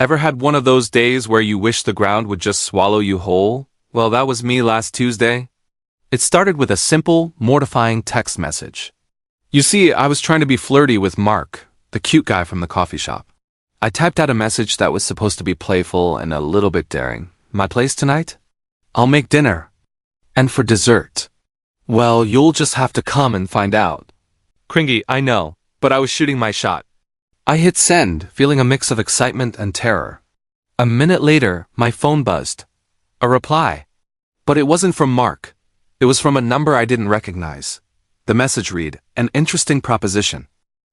Ever had one of those days where you wish the ground would just swallow you whole? Well, that was me last Tuesday. It started with a simple, mortifying text message. You see, I was trying to be flirty with Mark, the cute guy from the coffee shop. I typed out a message that was supposed to be playful and a little bit daring. My place tonight? I'll make dinner. And for dessert? Well, you'll just have to come and find out. Cringy, I know, but I was shooting my shot. I hit send, feeling a mix of excitement and terror. A minute later, my phone buzzed. A reply. But it wasn't from Mark. It was from a number I didn't recognize. The message read, "An interesting proposition.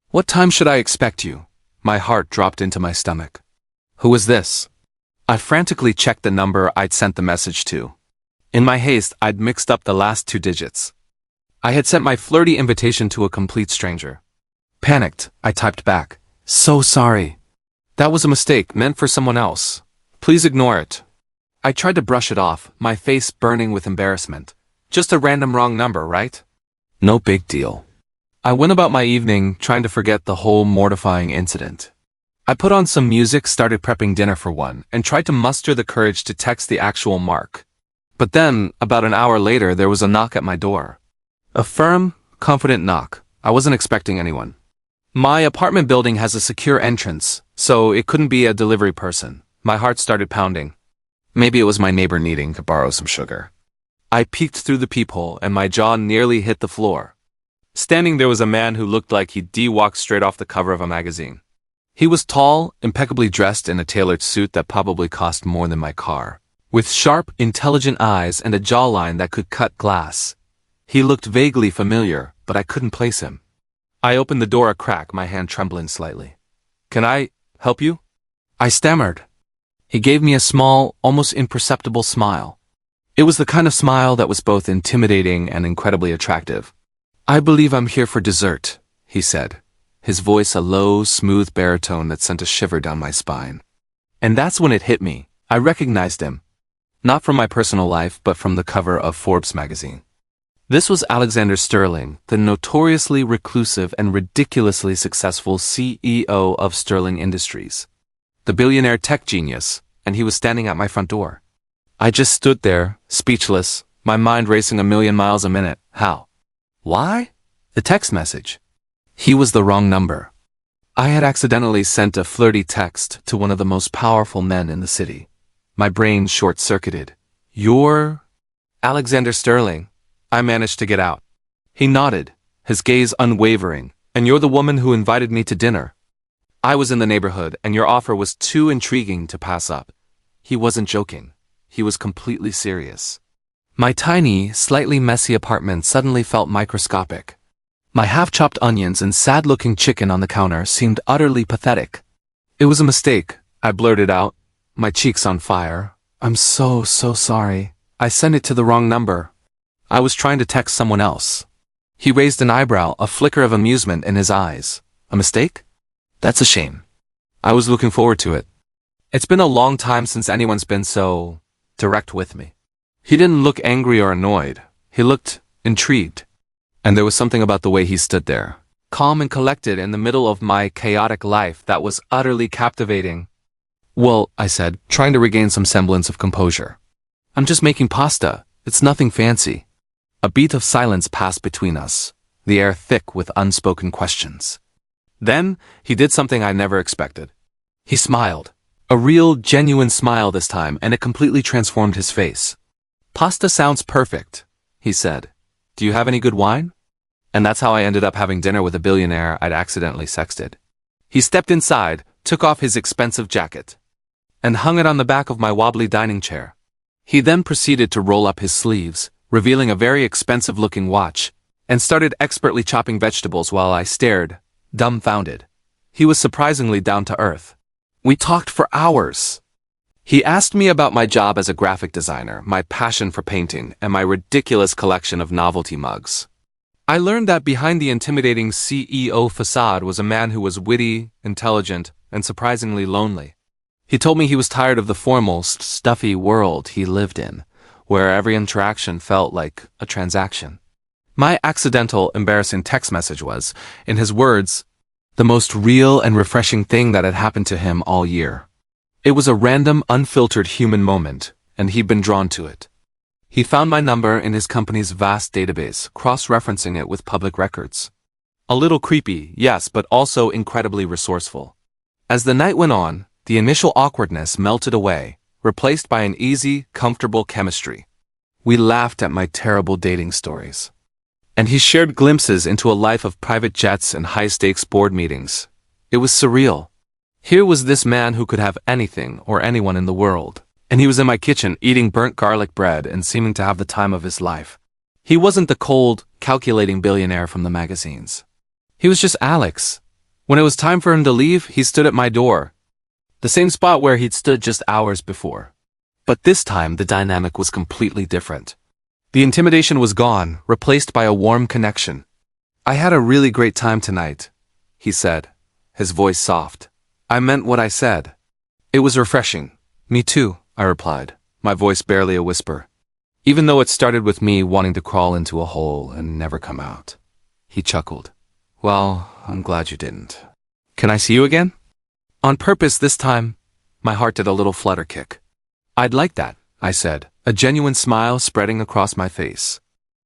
What time should I expect you?" My heart dropped into my stomach. Who was this? I frantically checked the number I'd sent the message to. In my haste, I'd mixed up the last 2 digits. I had sent my flirty invitation to a complete stranger. Panicked, I typed back, "So sorry. That was a mistake, meant for someone else. Please ignore it." I tried to brush it off, my face burning with embarrassment. Just a random wrong number, right? No big deal. I went about my evening trying to forget the whole mortifying incident. I put on some music, started prepping dinner for one, and tried to muster the courage to text the actual Mark. But then, about an hour later, there was a knock at my door. A firm, confident knock. I wasn't expecting anyone. My apartment building has a secure entrance, so it couldn't be a delivery person. My heart started pounding. Maybe it was my neighbor needing to borrow some sugar. I peeked through the peephole and my jaw nearly hit the floor. Standing there was a man who looked like he'd walked straight off the cover of a magazine. He was tall, impeccably dressed in a tailored suit that probably cost more than my car, with sharp, intelligent eyes and a jawline that could cut glass. He looked vaguely familiar, but I couldn't place him. I opened the door a crack, my hand trembling slightly. "Can I help you?" I stammered. He gave me a small, almost imperceptible smile. It was the kind of smile that was both intimidating and incredibly attractive. "I believe I'm here for dessert," he said, his voice a low, smooth baritone that sent a shiver down my spine. And that's when it hit me. I recognized him. Not from my personal life, but from the cover of Forbes magazine. This was Alexander Sterling, the notoriously reclusive and ridiculously successful CEO of Sterling Industries. The billionaire tech genius, and he was standing at my front door. I just stood there, speechless, my mind racing a million miles a minute. How? Why? The text message. He was the wrong number. I had accidentally sent a flirty text to one of the most powerful men in the city. My brain short-circuited. "You're Alexander Sterling." I managed to get out. He nodded, his gaze unwavering. "And you're the woman who invited me to dinner. I was in the neighborhood, and your offer was too intriguing to pass up." He wasn't joking. He was completely serious. My tiny, slightly messy apartment suddenly felt microscopic. My half-chopped onions and sad-looking chicken on the counter seemed utterly pathetic. "It was a mistake," I blurted out, my cheeks on fire. "I'm so sorry. I sent it to the wrong number. I was trying to text someone else." He raised an eyebrow, a flicker of amusement in his eyes. "A mistake? That's a shame. I was looking forward to it. It's been a long time since anyone's been so direct with me." He didn't look angry or annoyed. He looked intrigued. And there was something about the way he stood there, calm and collected in the middle of my chaotic life, that was utterly captivating. "Well," I said, trying to regain some semblance of composure, "I'm just making pasta. It's nothing fancy." A beat of silence passed between us, the air thick with unspoken questions. Then, he did something I never expected. He smiled. A real, genuine smile this time, and it completely transformed his face. "Pasta sounds perfect," he said. "Do you have any good wine?" And that's how I ended up having dinner with a billionaire I'd accidentally sexted. He stepped inside, took off his expensive jacket, and hung it on the back of my wobbly dining chair. He then proceeded to roll up his sleeves, revealing a very expensive-looking watch, and started expertly chopping vegetables while I stared, dumbfounded. He was surprisingly down to earth. We talked for hours. He asked me about my job as a graphic designer, my passion for painting, and my ridiculous collection of novelty mugs. I learned that behind the intimidating CEO facade was a man who was witty, intelligent, and surprisingly lonely. He told me he was tired of the formal, stuffy world he lived in, where every interaction felt like a transaction. My accidental, embarrassing text message was, in his words, the most real and refreshing thing that had happened to him all year. It was a random, unfiltered human moment, and he'd been drawn to it. He found my number in his company's vast database, cross-referencing it with public records. A little creepy, yes, but also incredibly resourceful. As the night went on, the initial awkwardness melted away, replaced by an easy, comfortable chemistry. We laughed at my terrible dating stories. And he shared glimpses into a life of private jets and high-stakes board meetings. It was surreal. Here was this man who could have anything or anyone in the world. And he was in my kitchen eating burnt garlic bread and seeming to have the time of his life. He wasn't the cold, calculating billionaire from the magazines. He was just Alex. When it was time for him to leave, he stood at my door. The same spot where he'd stood just hours before. But this time, the dynamic was completely different. The intimidation was gone, replaced by a warm connection. "I had a really great time tonight," he said, his voice soft. "I meant what I said." It was refreshing. "Me too," I replied, my voice barely a whisper. Even though it started with me wanting to crawl into a hole and never come out. He chuckled. "Well, I'm glad you didn't. Can I see you again?" On purpose this time, my heart did a little flutter kick. "I'd like that," I said, a genuine smile spreading across my face.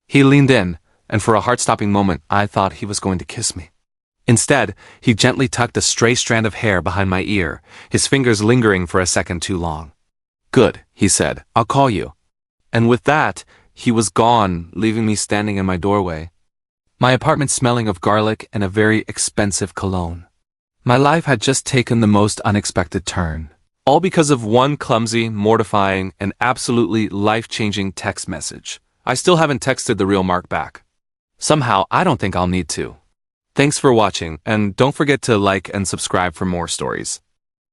He leaned in, and for a heart-stopping moment, I thought he was going to kiss me. Instead, he gently tucked a stray strand of hair behind my ear, his fingers lingering for a second too long. "Good," he said, "I'll call you." And with that, he was gone, leaving me standing in my doorway. My apartment smelling of garlic and a very expensive cologne. My life had just taken the most unexpected turn. All because of one clumsy, mortifying, and absolutely life-changing text message. I still haven't texted the real Mark back. Somehow, I don't think I'll need to. Thanks for watching, and don't forget to like and subscribe for more stories.